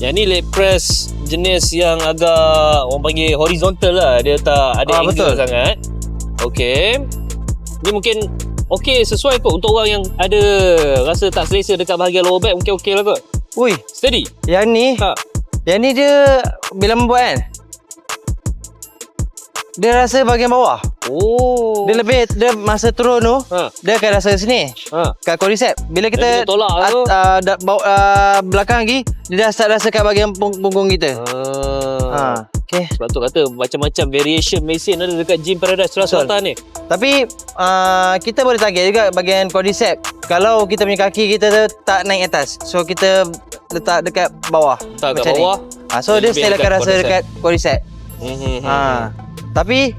Yang ni leg press jenis yang agak orang panggil horizontal lah. Dia tak ada angle betul sangat. Okey. Ni mungkin okey, sesuai kot untuk orang yang ada rasa tak selesa dekat bahagian lower back, mungkin okey lah kot. Ui, Steady. yang ni Yang ni dia bila membuat kan, dia rasa bahagian bawah. Oh. Dia masa turun tu, dia akan rasa sini. Kat quadricep. Bila kita tolak tu belakang lagi, dia dah start rasa kat bahagian punggung kita. Okay. Sebab tu kata macam-macam variation mesin ada dekat Gym Paradise Selatan ni. Tapi kita boleh target juga bahagian quadricep. Kalau kita punya kaki kita tu tak naik atas, so kita letak dekat bawah. Letak kat bawah. So dia still akan rasa dekat quadricep. Tapi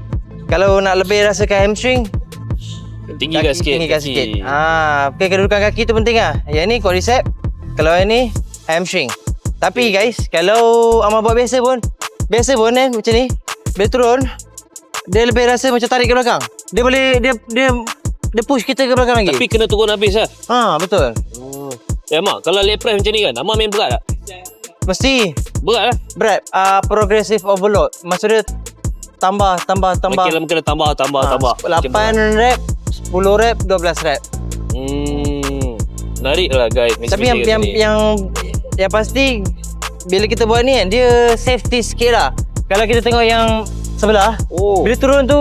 kalau nak lebih rasakan hamstring, tinggikan sikit. Tinggikan sikit. Okay, kedudukan kaki tu penting lah. Yang ni quadricep, kalau yang ni hamstring. Tapi guys, kalau Amal buat biasa pun kan macam ni, bila turun dia lebih rasa macam tarik ke belakang. Dia boleh dia push kita ke belakang lagi. Tapi kena turun habis lah. Betul. Mak, kalau leg press macam ni kan, Amal main berat tak? Mesti Berat lah. berat. Progressive overload. Maksud dia tambah. Makin lama kena tambah. 8 rep, 10 rep, 12 rep. Menarik lah guys. Tapi yang pasti bila kita buat ni kan, dia safety sikit lah. Kalau kita tengok yang sebelah, bila turun tu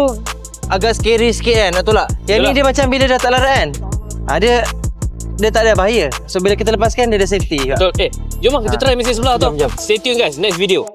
agak scary sikit kan, nak tolak. Yang ni dia macam bila dah tak larat kan, dia tak ada bahaya. So bila kita lepaskan, dia ada safety. Betul. Jom lah kita try mesin sebelah tu. Jom. Stay tune guys, next video.